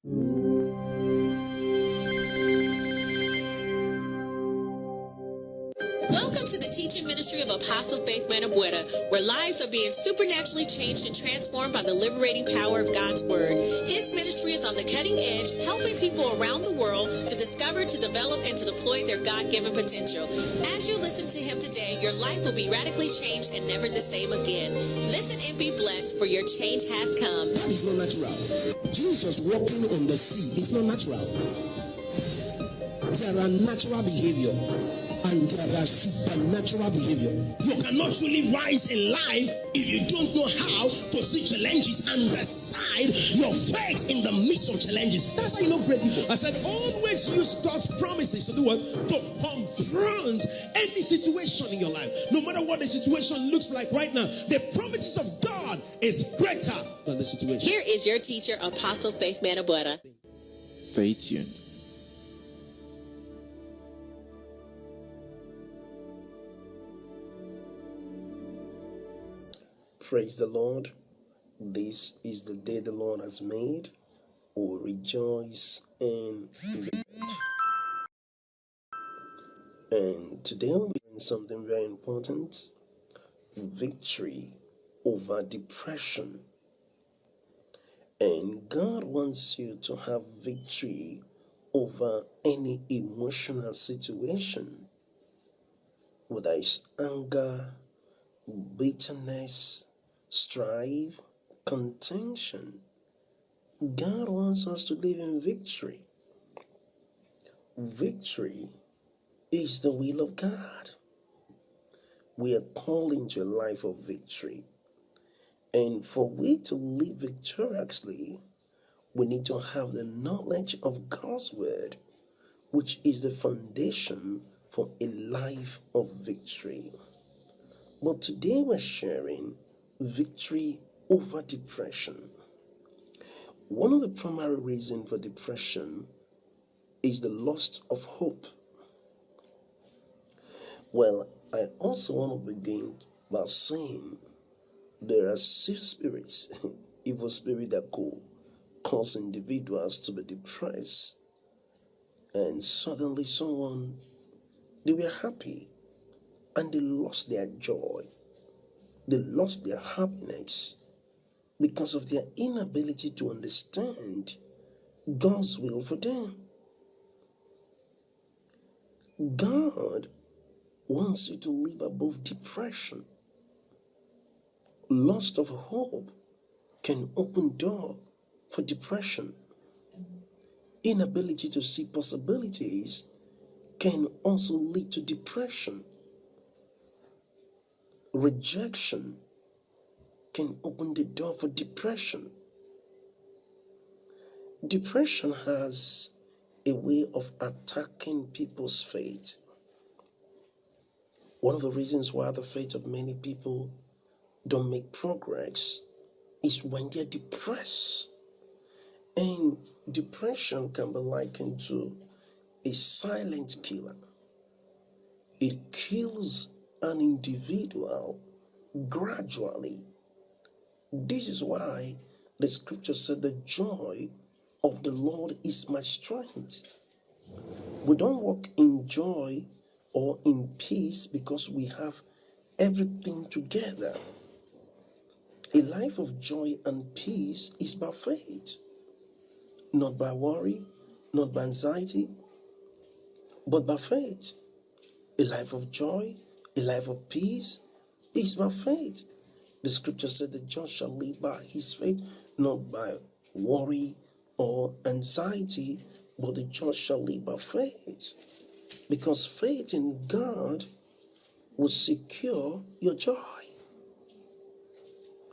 Welcome to the teaching ministry of Apostle Faith Manabueta, where lives are being supernaturally changed and transformed by the liberating power of God's Word. His ministry is on the cutting edge, helping people around the world to discover, to develop, and to deploy their God-given potential. As you listen to him today, your life will be radically changed and never the same again. Listen and be blessed, for your change has come. That is not natural. Jesus walking on the sea is not natural. There are natural behavior and there are supernatural behavior. You cannot truly rise in life if you don't know how to see challenges and decide your faith in the midst of challenges. That's how you know great people. I said, always use God's promises to do what? To confront any situation in your life. No matter what the situation looks like right now, the promises of God is greater than the situation. Here is your teacher, Apostle Faith Manabueta. Stay tuned. Praise the Lord. This is the day the Lord has made. We will rejoice in it. And today we'll be doing something very important. Victory over depression. And God wants you to have victory over any emotional situation, whether it's anger, bitterness, strife, contention. God wants us to live in victory. Victory is the will of God. We are called into a life of victory. And for we to live victoriously, we need to have the knowledge of God's word, which is the foundation for a life of victory. But today we're sharing victory over depression. One of the primary reasons for depression is the loss of hope. Well, I also want to begin by saying there are six spirits, evil spirits that could cause individuals to be depressed. And suddenly they were happy and they lost their joy. They lost their happiness because of their inability to understand God's will for them. God wants you to live above depression. Loss of hope can open door for depression. Inability to see possibilities can also lead to depression. Rejection can open the door for depression. Depression has a way of attacking people's faith. One of the reasons why the faith of many people don't make progress is when they're depressed. And depression can be likened to a silent killer. It kills an individual gradually. This is why the scripture said the joy of the Lord is my strength. We don't walk in joy or in peace because we have everything together. A life of joy and peace is by faith, not by worry, not by anxiety, but by faith. A life of joy, a life of peace is by faith. The scripture said the just shall live by his faith, not by worry or anxiety, but the just shall live by faith. Because faith in God will secure your joy.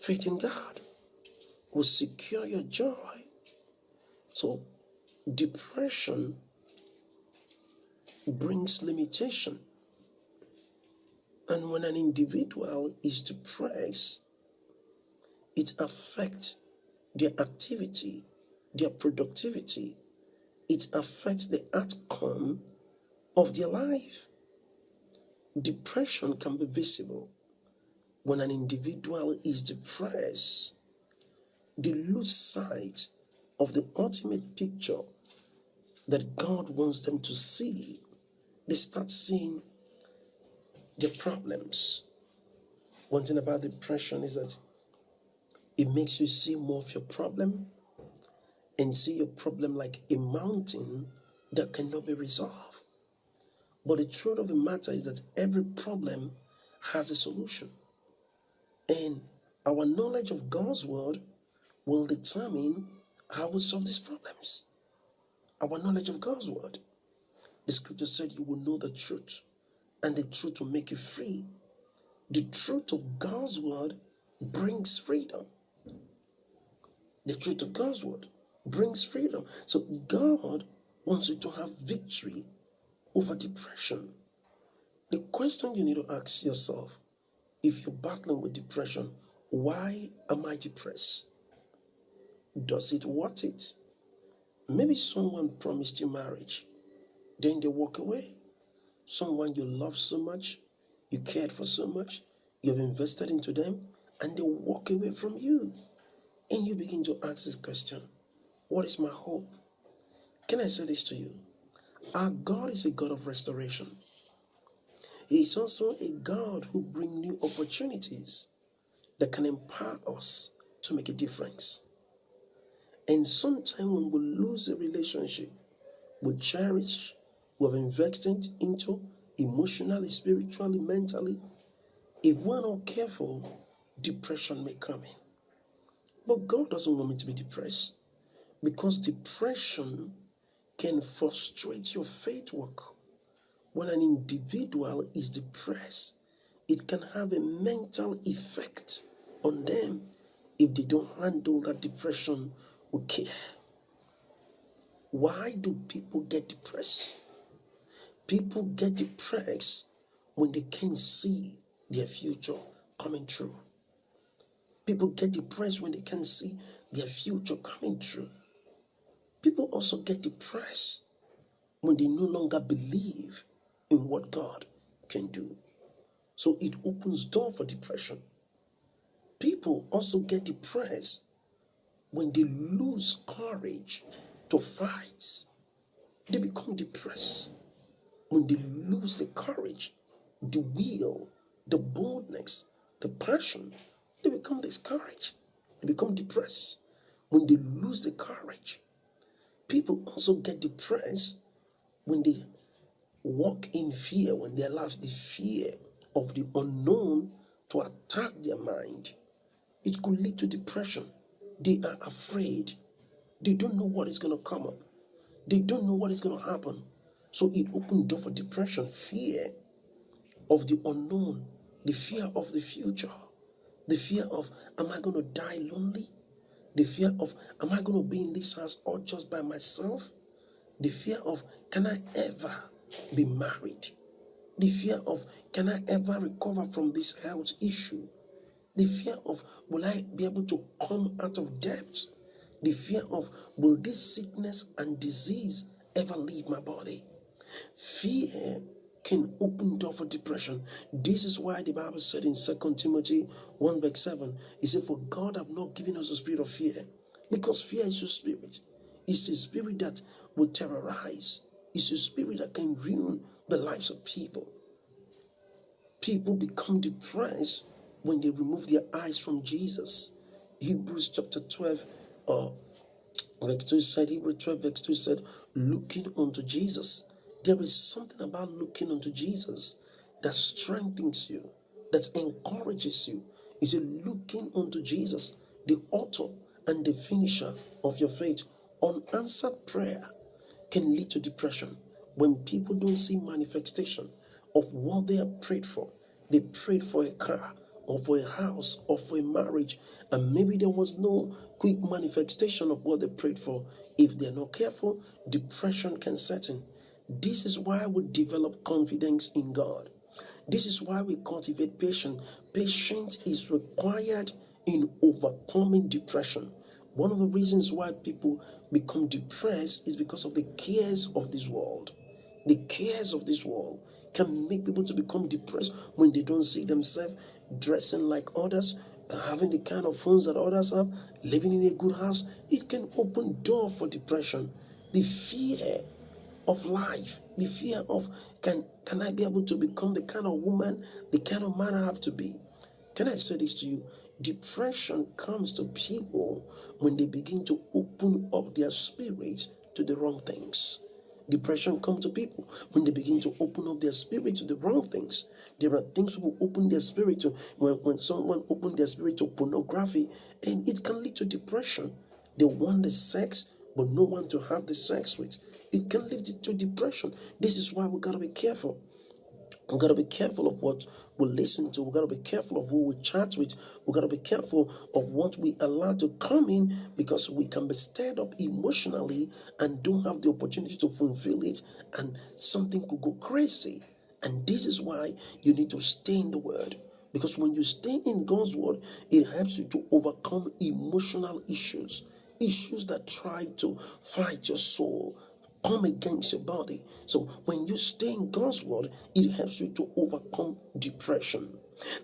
Faith in God will secure your joy. So depression brings limitation. And when an individual is depressed, it affects their activity, their productivity. It affects the outcome of their life. Depression can be visible. When an individual is depressed, they lose sight of the ultimate picture that God wants them to see, they start seeing their problems. One thing about depression is that it makes you see more of your problem and see your problem like a mountain that cannot be resolved. But the truth of the matter is that every problem has a solution. And our knowledge of God's word will determine how we solve these problems. Our knowledge of God's word. The scripture said you will know the truth, and the truth will make you free. The truth of God's word brings freedom. The truth of God's word brings freedom. So God wants you to have victory over depression. The question you need to ask yourself, if you're battling with depression, why am I depressed? Does it worth it? Maybe someone promised you marriage, then they walk away. Someone you love so much, you cared for so much, you've invested into them, and they walk away from you. And you begin to ask this question, what is my hope? Can I say this to you? Our God is a God of restoration. He is also a God who brings new opportunities that can empower us to make a difference. And sometimes when we lose a relationship we cherish, we have invested into emotionally, spiritually, mentally, if we're not careful, depression may come in. But God doesn't want me to be depressed, because depression can frustrate your faith work. When an individual is depressed, it can have a mental effect on them if they don't handle that depression with care. Why do people get depressed? People get depressed when they can't see their future coming true. People get depressed when they can't see their future coming true. People also get depressed when they no longer believe in what God can do. So it opens door for depression. People also get depressed when they lose courage to fight. They become depressed when they lose the courage, the will, the boldness, the passion. They become discouraged. They become depressed when they lose the courage. People also get depressed when they walk in fear, when they allow the fear of the unknown to attack their mind. It could lead to depression. They are afraid. They don't know what is going to come up. They don't know what is going to happen. So it opened door for depression, fear of the unknown, the fear of the future, the fear of, am I going to die lonely? The fear of, am I going to be in this house all just by myself? The fear of, can I ever be married? The fear of, can I ever recover from this health issue? The fear of, will I be able to come out of debt? The fear of, will this sickness and disease ever leave my body? Fear can open door for depression. This is why the Bible said in 2 Timothy 1 verse 7, it said, for God have not given us a spirit of fear, because fear is a spirit. It's a spirit that will terrorize. It's a spirit that can ruin the lives of people. People become depressed when they remove their eyes from Jesus. Hebrews chapter 12 verse 2 said, Hebrews 12 verse 2 said, looking unto Jesus. There is something about looking unto Jesus that strengthens you, that encourages you. He said, looking unto Jesus, the author and the finisher of your faith. Unanswered prayer can lead to depression. When people don't see manifestation of what they have prayed for, they prayed for a car or for a house or for a marriage, and maybe there was no quick manifestation of what they prayed for. If they're not careful, depression can set in. This is why we develop confidence in God. This is why we cultivate patience. Patience is required in overcoming depression. One of the reasons why people become depressed is because of the cares of this world. The cares of this world can make people to become depressed when they don't see themselves dressing like others, having the kind of phones that others have, living in a good house, it can open door for depression. The fear of life, the fear of can I be able to become the kind of woman, the kind of man I have to be? Can I say this to you? Depression comes to people when they begin to open up their spirit to the wrong things. Depression comes to people when they begin to open up their spirit to the wrong things. There are things people open their spirit to. When someone opens their spirit to pornography, and it can lead to depression. They want the sex, but no one to have the sex with. It can lead to depression. This is why we got to be careful. We got to be careful of what we listen to. We got to be careful of who we chat with. We got to be careful of what we allow to come in, because we can be stirred up emotionally and don't have the opportunity to fulfill it, and something could go crazy. And this is why you need to stay in the Word. Because when you stay in God's Word, it helps you to overcome emotional issues that try to fight your soul, come against your body. So when you stay in God's Word, it helps you to overcome depression.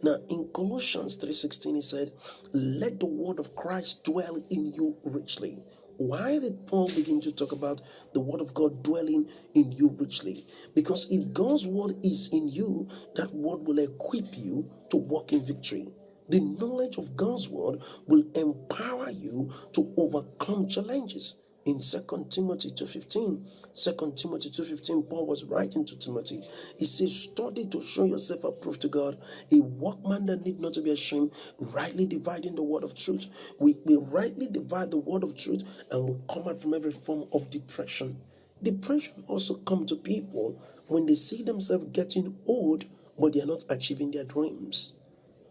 Now in Colossians 3:16, he said, let the word of Christ dwell in you richly. Why did Paul begin to talk about the word of God dwelling in you richly? Because if God's word is in you, that word will equip you to walk in victory. The knowledge of God's word will empower you to overcome challenges. In 2 Timothy 2:15, Paul was writing to Timothy. He says, study to show yourself approved to God, a workman that need not to be ashamed, rightly dividing the word of truth. We rightly divide the word of truth, and we come out from every form of depression. Depression also comes to people when they see themselves getting old, but they are not achieving their dreams.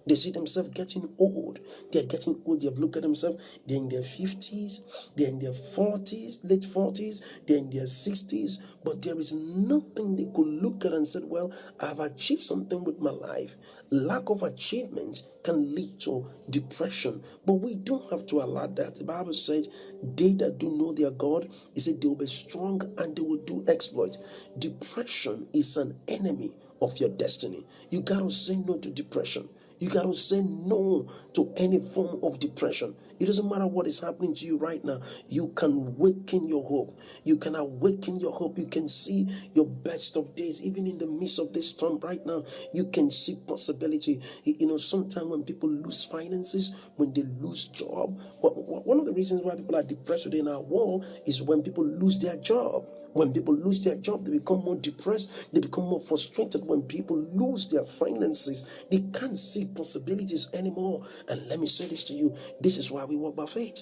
They see themselves getting old. They are getting old. They have looked at themselves. They're in their 50s. They're in their 40s, late 40s. They're in their 60s. But there is nothing they could look at and say, well, I've achieved something with my life. Lack of achievement can lead to depression. But we don't have to allow that. The Bible said, they that do know their God, he said they will be strong and they will do exploit. Depression is an enemy of your destiny. You got to say no to depression. You got to say no to any form of depression. It doesn't matter what is happening to you right now. You can awaken your hope. You can awaken your hope. You can see your best of days. Even in the midst of this storm right now, you can see possibility. You know, sometimes when people lose finances, when they lose job, one of the reasons why people are depressed within our world is when people lose their job. When people lose their job, they become more depressed. They become more frustrated. When people lose their finances, they can't see possibilities anymore. And let me say this to you. This is why we walk by faith.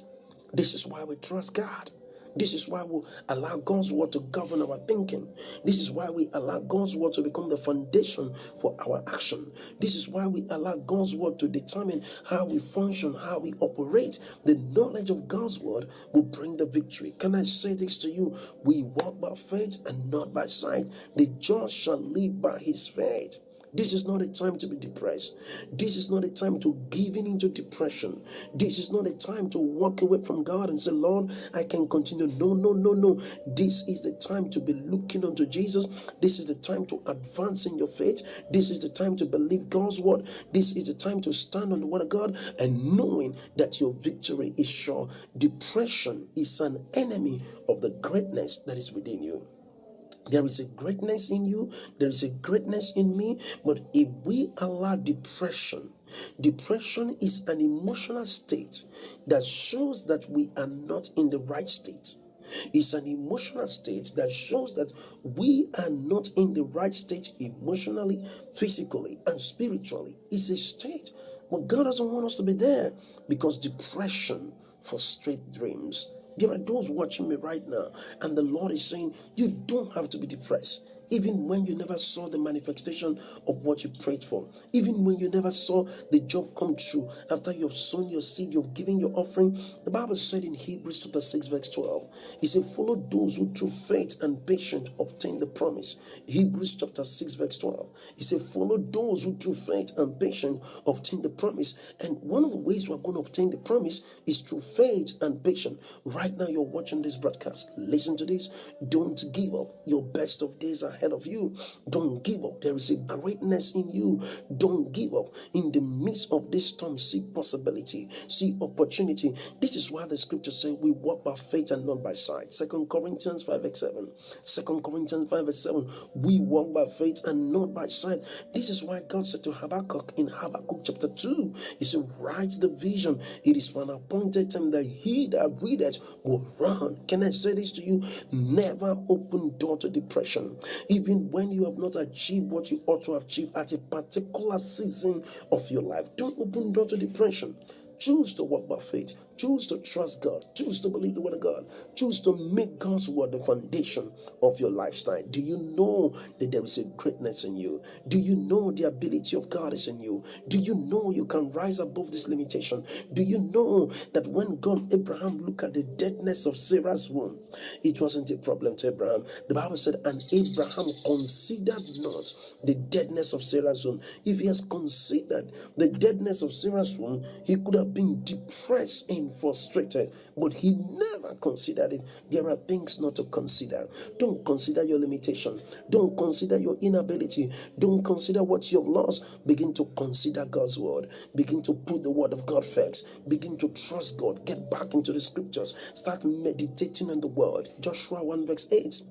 This is why we trust God. This is why we allow God's word to govern our thinking. This is why we allow God's word to become the foundation for our action. This is why we allow God's word to determine how we function, how we operate. The knowledge of God's word will bring the victory. Can I say this to you? We walk by faith and not by sight. The just shall live by his faith. This is not a time to be depressed. This is not a time to give in into depression. This is not a time to walk away from God and say, Lord, I can continue. No. This is the time to be looking unto Jesus. This is the time to advance in your faith. This is the time to believe God's word. This is the time to stand on the word of God and knowing that your victory is sure. Depression is an enemy of the greatness that is within you. There is a greatness in you. There is a greatness in me. But if we allow depression is an emotional state that shows that we are not in the right state. It's an emotional state that shows that we are not in the right state emotionally, physically, and spiritually. It's a state. But God doesn't want us to be there, because depression frustrates dreams. There are those watching me right now, and the Lord is saying, you don't have to be depressed. Even when you never saw the manifestation of what you prayed for, even when you never saw the job come true, after you've sown your seed, you've given your offering. The Bible said in Hebrews chapter 6 verse 12, it said, follow those who through faith and patience obtain the promise. Hebrews chapter 6 verse 12, it said, follow those who through faith and patience obtain the promise. And one of the ways we're going to obtain the promise is through faith and patience. Right now you're watching this broadcast. Listen to this. Don't give up. Your best of days are ahead ahead of you. Don't give up. There is a greatness in you. Don't give up. In the midst of this storm, see possibility, see opportunity. This is why the scripture says we walk by faith and not by sight. 2 Corinthians 5 verse 7. 2 Corinthians 5 verse 7. We walk by faith and not by sight. This is why God said to Habakkuk in Habakkuk chapter 2, he said, write the vision. It is for an appointed time that he that readeth will run. Can I say this to you? Never open door to depression. Even when you have not achieved what you ought to achieve at a particular season of your life, don't open door to depression. Choose to walk by faith. Choose to trust God. Choose to believe the word of God. Choose to make God's word the foundation of your lifestyle. Do you know that there is a greatness in you? Do you know the ability of God is in you? Do you know you can rise above this limitation? Do you know that when Abraham looked at the deadness of Sarah's womb, it wasn't a problem to Abraham. The Bible said, and Abraham considered not the deadness of Sarah's womb. If he has considered the deadness of Sarah's womb, he could have been depressed and frustrated, but he never considered it. There are things not to consider. Don't consider your limitation. Don't consider your inability. Don't consider what you have lost. Begin to consider God's word. Begin to put the word of God first. Begin to trust God. Get back into the scriptures. Start meditating on the word. Joshua 1 verse 8.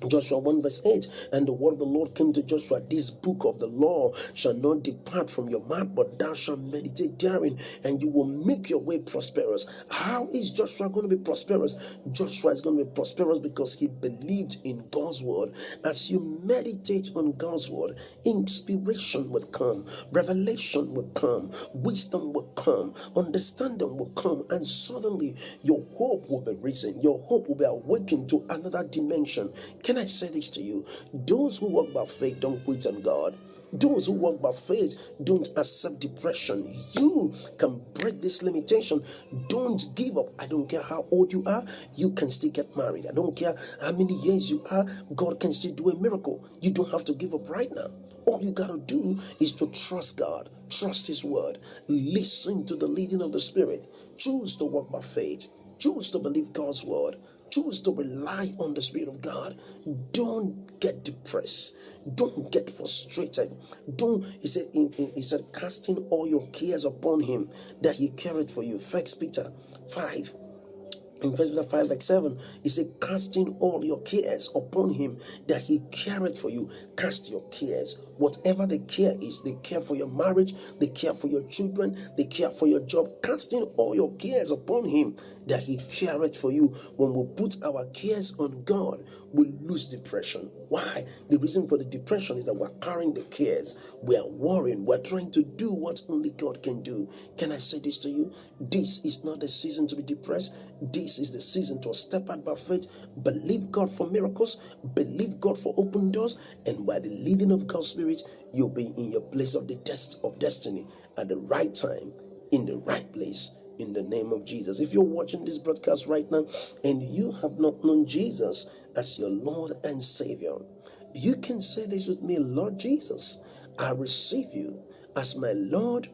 Joshua 1 verse 8, and the word of the Lord came to Joshua, this book of the law shall not depart from your mouth, but thou shalt meditate therein, and you will make your way prosperous. How is Joshua going to be prosperous? Joshua is going to be prosperous because he believed in God's word. As you meditate on God's word, inspiration will come, revelation will come, wisdom will come, understanding will come, and suddenly your hope will be risen. Your hope will be awakened to another dimension. Can I say this to you? Those who walk by faith don't quit on God. Those who walk by faith don't accept depression. You can break this limitation. Don't give up. I don't care how old you are. You can still get married. I don't care how many years you are. God can still do a miracle. You don't have to give up right now. All you got to do is to trust God. Trust His word. Listen to the leading of the Spirit. Choose to walk by faith. Choose to believe God's word. Choose to rely on the Spirit of God. Don't get depressed. Don't get frustrated. He said, casting all your cares upon Him, that He carried for you. 1 Peter 5. In 1 Peter 5 verse 7, he said, casting all your cares upon Him, that He carried for you. Cast your cares. Whatever the care is, they care for your marriage, they care for your children, they care for your job. Casting all your cares upon Him, that He carried for you. When we put our cares on God, we lose depression. Why? The reason for the depression is that we're carrying the cares. We are worrying. We're trying to do what only God can do. Can I say this to you? This is not the season to be depressed. This is the season to step out by faith. Believe God for miracles. Believe God for open doors. And by the leading of God's Spirit, you'll be in your place of destiny at the right time, in the right place. In the name of Jesus. If you're watching this broadcast right now and you have not known Jesus as your Lord and Savior, you can say this with me: Lord Jesus, I receive you as my Lord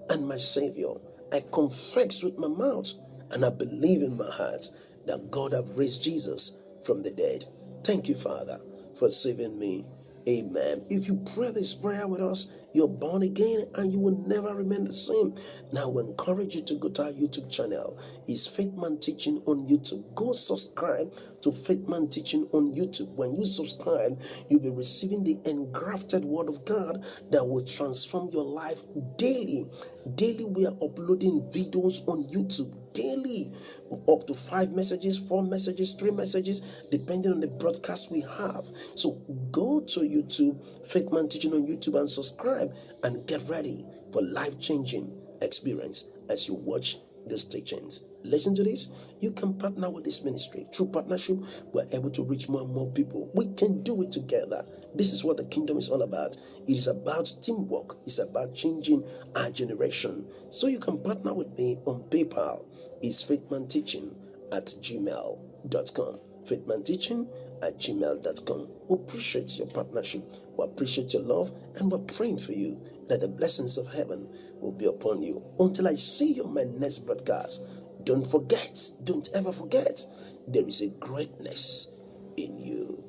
and my Savior. I confess with my mouth and I believe in my heart that God has raised Jesus from the dead. Thank you, Father, for saving me. Amen. If you pray this prayer with us, you're born again and you will never remain the same. Now we encourage you to go to our YouTube channel. It's Faith Man Teaching on YouTube. Go subscribe to Faith Man Teaching on YouTube. When you subscribe, you'll be receiving the engrafted word of God that will transform your life daily. Daily we are uploading videos on YouTube. Daily, up to 5 messages, 4 messages, 3 messages, depending on the broadcast we have. So go to YouTube, Faith Man Teaching on YouTube, and subscribe and get ready for life-changing experience as you watch these teachings. Listen to this. You can partner with this ministry. Through partnership, we're able to reach more and more people. We can do it together. This is what the kingdom is all about. It is about teamwork. It's about changing our generation. So you can partner with me on PayPal. It's faithmanteaching@gmail.com. faithmanteaching@gmail.com. We appreciate your partnership. We appreciate your love, and we're praying for you that the blessings of heaven will be upon you. Until I see you on my next broadcast, don't ever forget, there is a greatness in you.